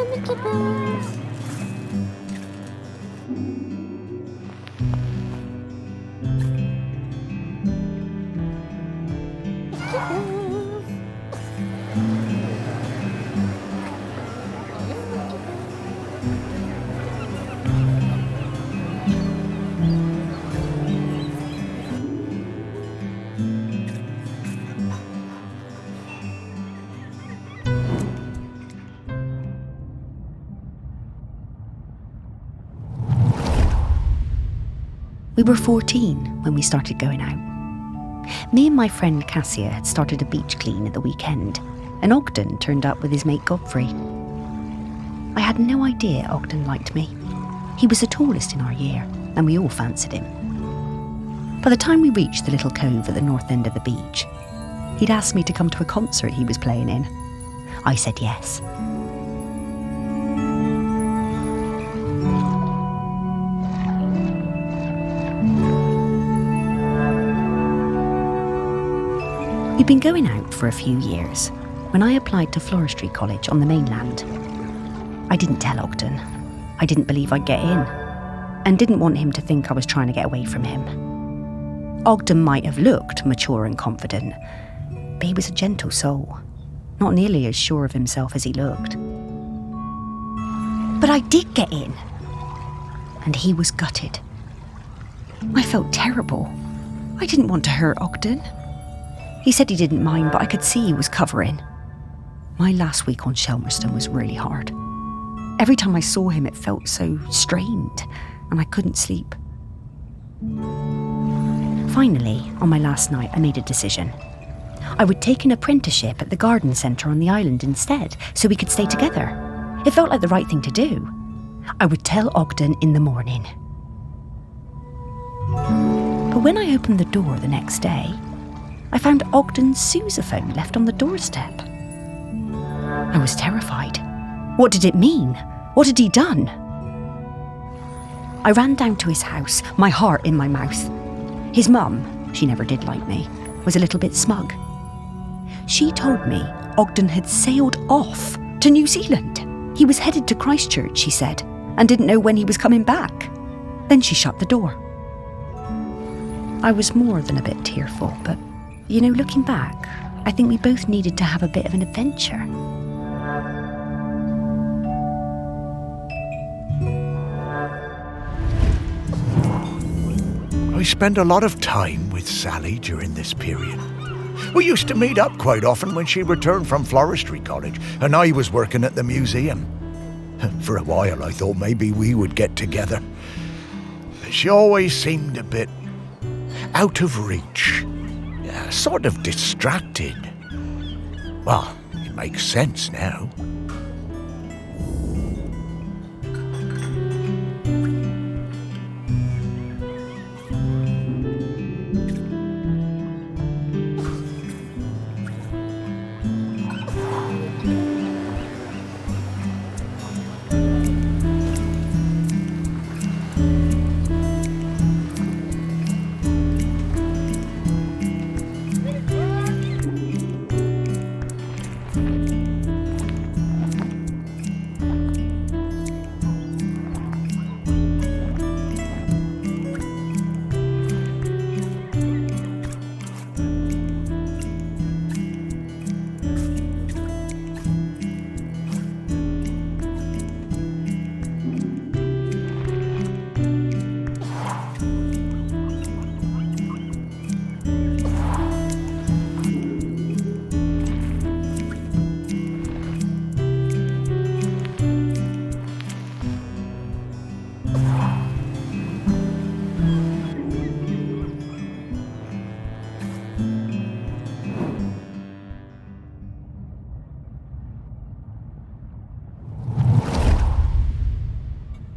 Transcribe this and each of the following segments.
Mickey Mouse. We were 14 when we started going out. Me and my friend Cassia had started a beach clean at the weekend, and Ogden turned up with his mate Godfrey. I had no idea Ogden liked me. He was the tallest in our year, and we all fancied him. By the time we reached the little cove at the north end of the beach, he'd asked me to come to a concert he was playing in. I said yes. We'd been going out for a few years when I applied to Floristry College on the mainland. I didn't tell Ogden. I didn't believe I'd get in, and didn't want him to think I was trying to get away from him. Ogden might have looked mature and confident, but he was a gentle soul, not nearly as sure of himself as he looked. But I did get in, and he was gutted. I felt terrible. I didn't want to hurt Ogden. He said he didn't mind, but I could see he was covering. My last week on Shelmerston was really hard. Every time I saw him, it felt so strained, and I couldn't sleep. Finally, on my last night, I made a decision. I would take an apprenticeship at the garden centre on the island instead, so we could stay together. It felt like the right thing to do. I would tell Ogden in the morning. But when I opened the door the next day, I found Ogden's sousaphone left on the doorstep. I was terrified. What did it mean? What had he done? I ran down to his house, my heart in my mouth. His mum, she never did like me, was a little bit smug. She told me Ogden had sailed off to New Zealand. He was headed to Christchurch, she said, and didn't know when he was coming back. Then she shut the door. I was more than a bit tearful, but looking back, I think we both needed to have a bit of an adventure. I spent a lot of time with Sally during this period. We used to meet up quite often when she returned from Floristry College and I was working at the museum. For a while I thought maybe we would get together. But she always seemed a bit out of reach. Sort of distracted. Well, it makes sense now.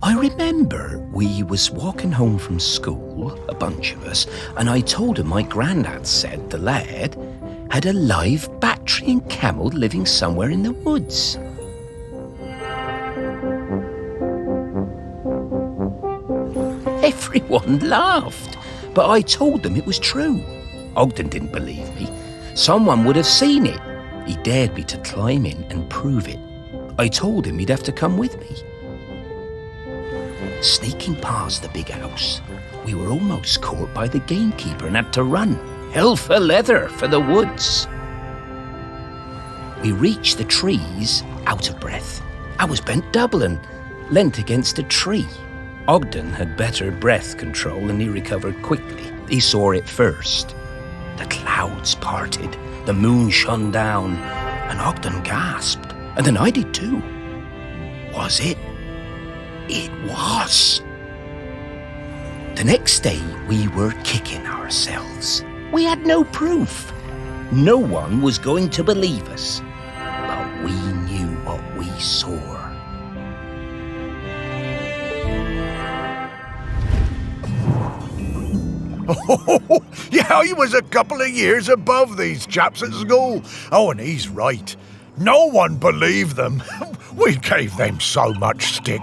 I remember we was walking home from school, a bunch of us, and I told him my granddad said the lad had a live Bactrian camel living somewhere in the woods. Everyone laughed, but I told them it was true. Ogden didn't believe me. Someone would have seen it. He dared me to climb in and prove it. I told him he'd have to come with me. Sneaking past the big house, we were almost caught by the gamekeeper and had to run, hell for leather, for the woods. We reached the trees out of breath. I was bent double and leant against a tree. Ogden had better breath control and he recovered quickly. He saw it first. The clouds parted, the moon shone down, and Ogden gasped. And then I did too. Was it? It was. The next day, we were kicking ourselves. We had no proof. No one was going to believe us. But we knew what we saw. Oh, yeah, he was a couple of years above these chaps at school. Oh, and he's right. No one believed them. We gave them so much stick.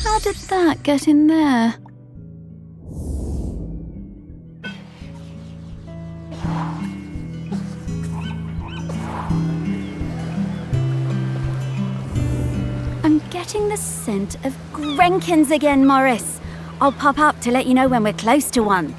How did that get in there? I'm getting the scent of Grenkins again, Morris. I'll pop up to let you know when we're close to one.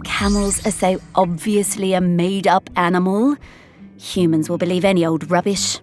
Camels are so obviously a made-up animal. Humans will believe any old rubbish.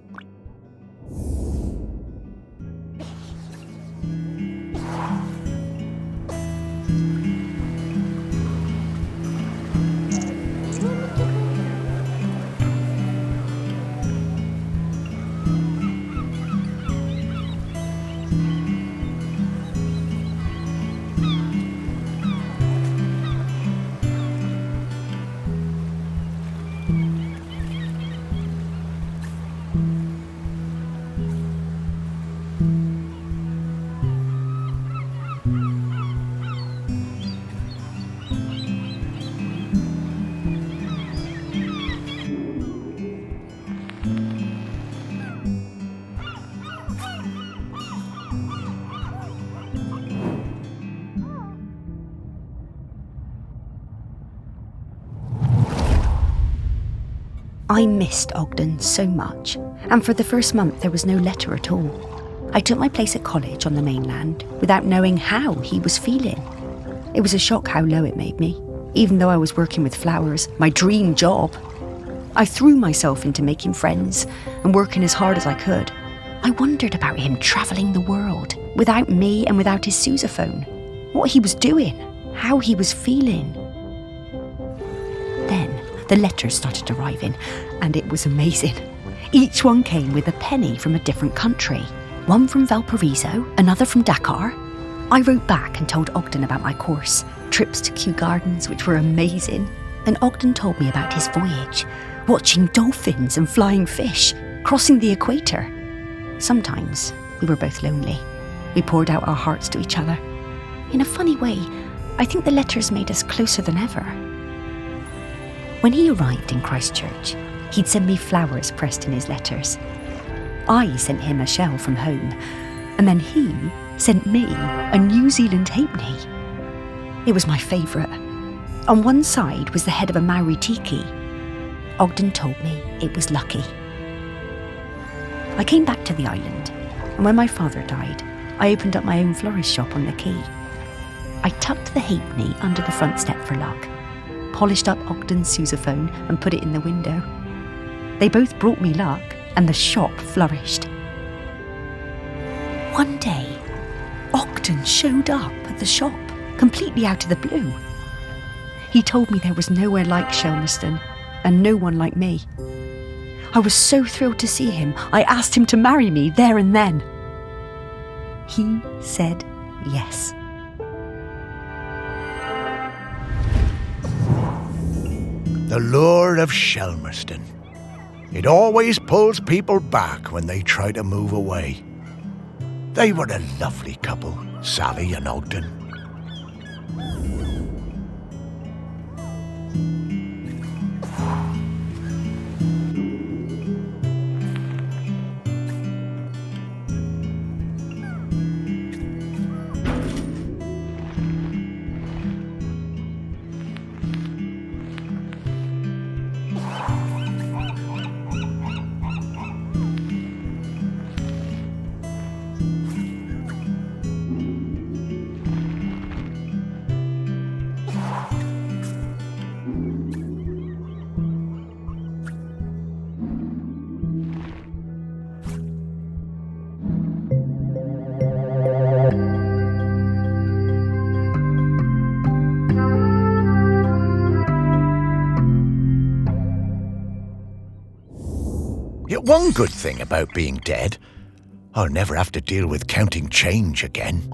I missed Ogden so much, and for the first month there was no letter at all. I took my place at college on the mainland without knowing how he was feeling. It was a shock how low it made me, even though I was working with flowers, my dream job. I threw myself into making friends and working as hard as I could. I wondered about him travelling the world without me and without his sousaphone. What he was doing, how he was feeling. Then the letters started arriving, and it was amazing. Each one came with a penny from a different country. One from Valparaiso, another from Dakar. I wrote back and told Ogden about my course, trips to Kew Gardens, which were amazing. And Ogden told me about his voyage, watching dolphins and flying fish, crossing the equator. Sometimes we were both lonely. We poured out our hearts to each other. In a funny way, I think the letters made us closer than ever. When he arrived in Christchurch, he'd send me flowers pressed in his letters. I sent him a shell from home, and then he sent me a New Zealand halfpenny. It was my favourite. On one side was the head of a Maori tiki. Ogden told me it was lucky. I came back to the island, and when my father died, I opened up my own florist shop on the quay. I tucked the halfpenny under the front step for luck, polished up Ogden's sousaphone and put it in the window. They both brought me luck, and the shop flourished. One day, Ogden showed up at the shop, completely out of the blue. He told me there was nowhere like Shelmerston, and no one like me. I was so thrilled to see him, I asked him to marry me there and then. He said yes. The lure of Shelmerston. It always pulls people back when they try to move away. They were a lovely couple, Sally and Ogden. Yet one good thing about being dead, I'll never have to deal with counting change again.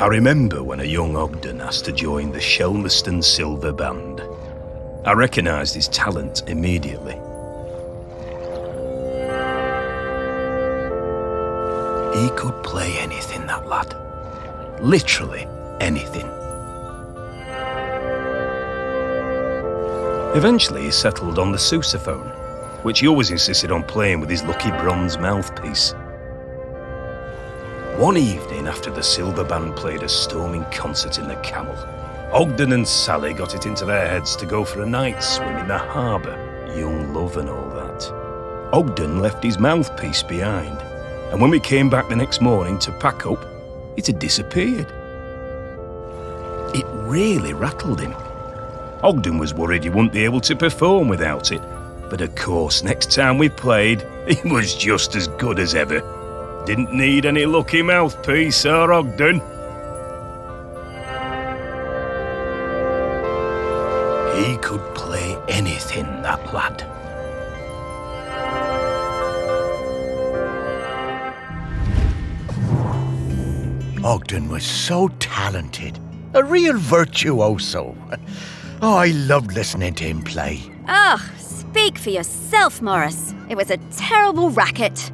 I remember when a young Ogden asked to join the Shelmerston Silver Band. I recognised his talent immediately. He could play anything, that lad. Literally anything. Eventually he settled on the sousaphone, which he always insisted on playing with his lucky bronze mouthpiece. One evening after the Silver Band played a storming concert in the Camel, Ogden and Sally got it into their heads to go for a night swim in the harbour, young love and all that. Ogden left his mouthpiece behind, and when we came back the next morning to pack up, it had disappeared. It really rattled him. Ogden was worried he wouldn't be able to perform without it, but of course next time we played, he was just as good as ever. Didn't need any lucky mouthpiece, Sir Ogden. He could play anything, that lad. Ogden was so talented. A real virtuoso. Oh, I loved listening to him play. Ah, speak for yourself, Morris. It was a terrible racket.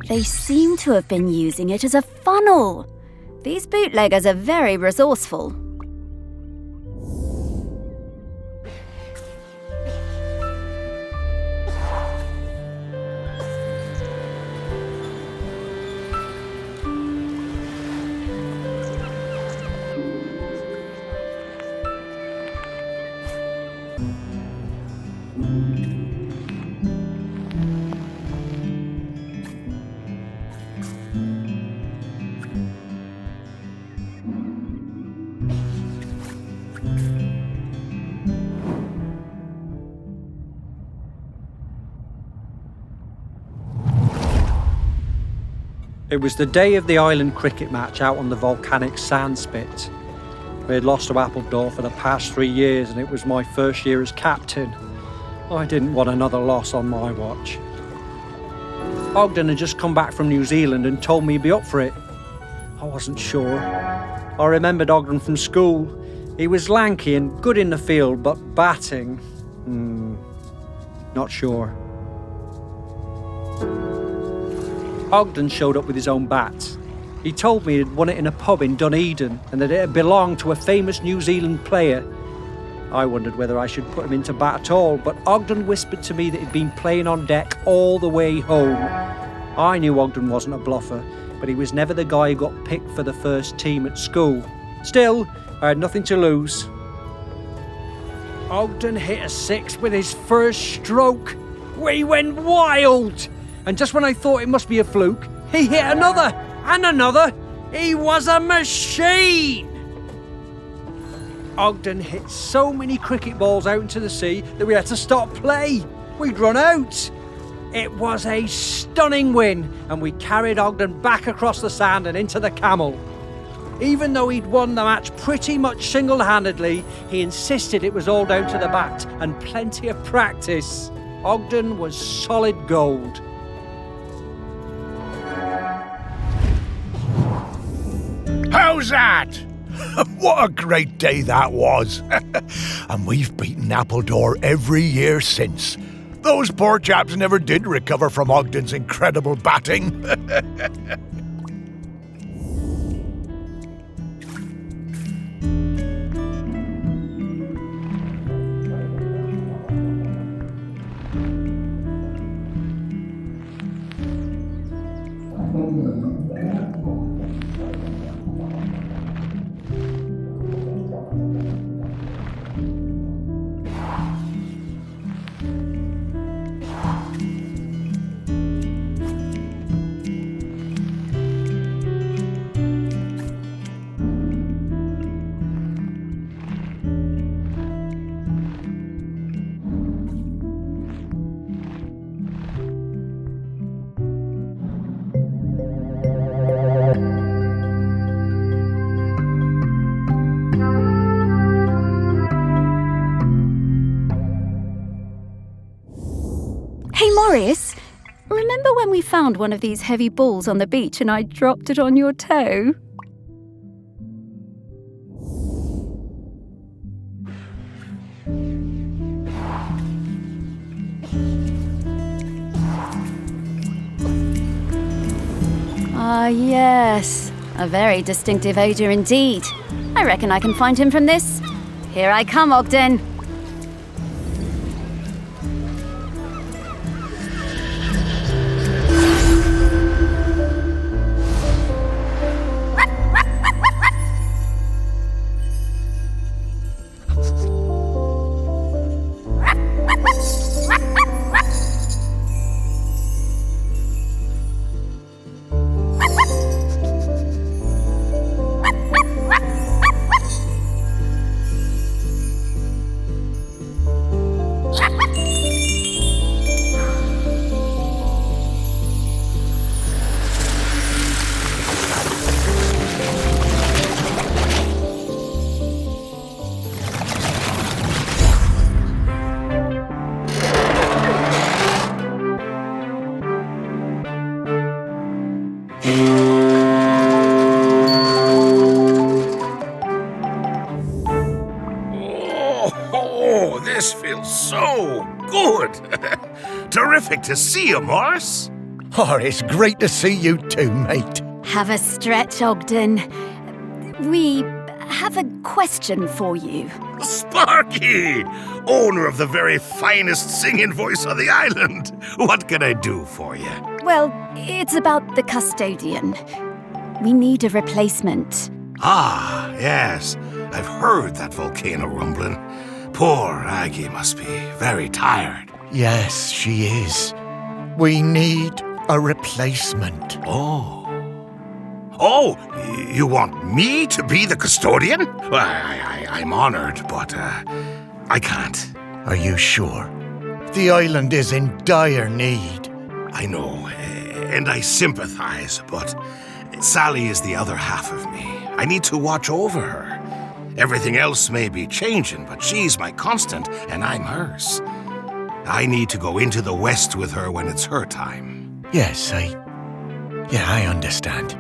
They seem to have been using it as a funnel. These bootleggers are very resourceful. It was the day of the island cricket match out on the volcanic sandspit. We had lost to Appledore for the past 3 years and it was my first year as captain. I didn't want another loss on my watch. Ogden had just come back from New Zealand and told me he'd be up for it. I wasn't sure. I remembered Ogden from school. He was lanky and good in the field, but batting, not sure. Ogden showed up with his own bat. He told me he'd won it in a pub in Dunedin and that it had belonged to a famous New Zealand player. I wondered whether I should put him into bat at all, but Ogden whispered to me that he'd been playing on deck all the way home. I knew Ogden wasn't a bluffer, but he was never the guy who got picked for the first team at school. Still, I had nothing to lose. Ogden hit a 6 with his first stroke. We went wild. And just when I thought it must be a fluke, he hit another and another. He was a machine. Ogden hit so many cricket balls out into the sea that we had to stop play. We'd run out. It was a stunning win, and we carried Ogden back across the sand and into the Camel. Even though he'd won the match pretty much single-handedly, he insisted it was all down to the bat and plenty of practice. Ogden was solid gold. How's that? What a great day that was. And we've beaten Appledore every year since. Those poor chaps never did recover from Ogden's incredible batting. Hey, Morris, remember when we found one of these heavy balls on the beach and I dropped it on your toe? Ah, yes. A very distinctive odour indeed. I reckon I can find him from this. Here I come, Ogden. Oh, this feels so good. Terrific to see you, Morris. Oh, it's great to see you too, mate. Have a stretch, Ogden. We have a question for you. Sparky, owner of the very finest singing voice on the island. What can I do for you? Well, it's about the custodian. We need a replacement. Ah, yes. I've heard that volcano rumbling. Poor Aggie must be very tired. Yes, she is. We need a replacement. Oh, you want me to be the custodian? Well, I'm honored, but I can't. Are you sure? The island is in dire need. I know, and I sympathize, but Sally is the other half of me. I need to watch over her. Everything else may be changing, but she's my constant, and I'm hers. I need to go into the West with her when it's her time. Yes, I understand.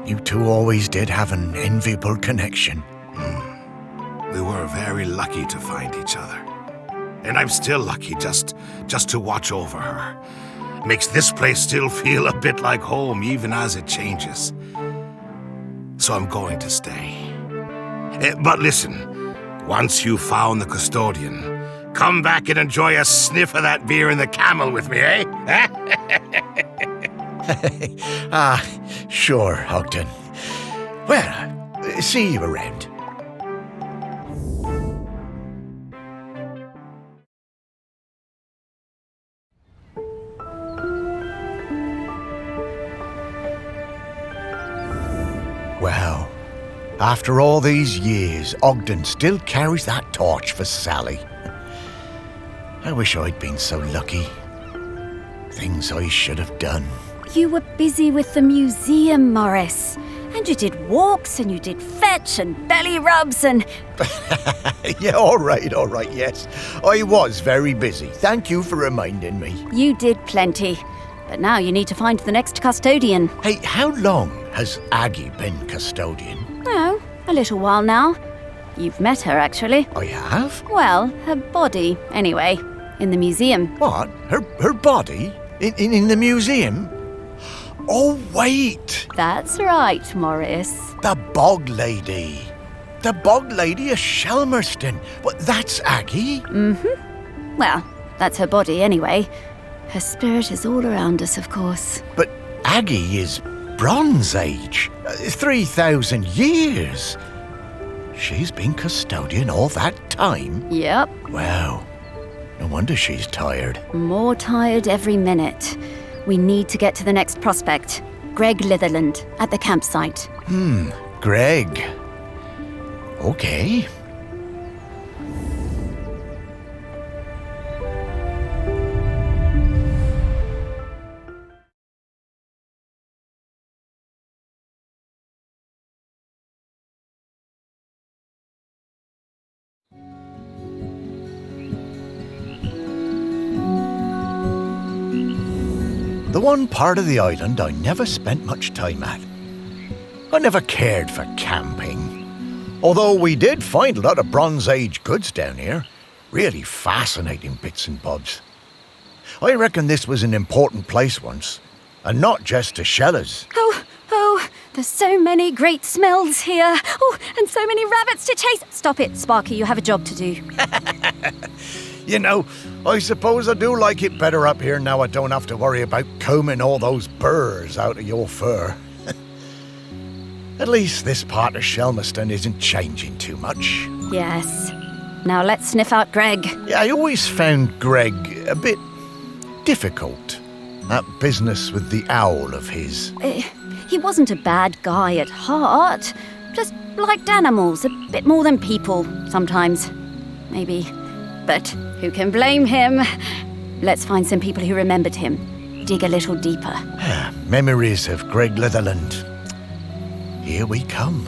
You two always did have an enviable connection. We were very lucky to find each other. And I'm still lucky just to watch over her. Makes this place still feel a bit like home, even as it changes. So I'm going to stay. But listen, once you've found the custodian, come back and enjoy a sniff of that beer in the Camel with me, eh? Sure, Ogden. Well, see you around. After all these years, Ogden still carries that torch for Sally. I wish I'd been so lucky. Things I should have done. You were busy with the museum, Morris. And you did walks, and you did fetch and belly rubs and... Yeah, all right, yes. I was very busy. Thank you for reminding me. You did plenty. But now you need to find the next custodian. Hey, how long has Aggie been custodian? Oh, a little while now. You've met her, actually. I have? Well, her body, anyway. In the museum. What? Her body? In the museum? Oh, wait! That's right, Morris. The Bog Lady. The Bog Lady of Shelmerston. Well, that's Aggie? Mm-hmm. Well, that's her body anyway. Her spirit is all around us, of course. But Aggie is Bronze Age. 3,000 years. She's been custodian all that time? Yep. Wow. No wonder she's tired. More tired every minute. We need to get to the next prospect. Greg Litherland, at the campsite. Greg. Okay. The one part of the island I never spent much time at. I never cared for camping. Although we did find a lot of Bronze Age goods down here. Really fascinating bits and bobs. I reckon this was an important place once. And not just to shellers. Oh, there's so many great smells here. Oh, and so many rabbits to chase. Stop it, Sparky, you have a job to do. You know, I suppose I do like it better up here now I don't have to worry about combing all those burrs out of your fur. At least this part of Shelmerston isn't changing too much. Yes. Now let's sniff out Greg. Yeah, I always found Greg a bit difficult. That business with the owl of his. He wasn't a bad guy at heart. Just liked animals a bit more than people, sometimes. Maybe. But who can blame him? Let's find some people who remembered him. Dig a little deeper. Memories of Greg Litherland. Here we come.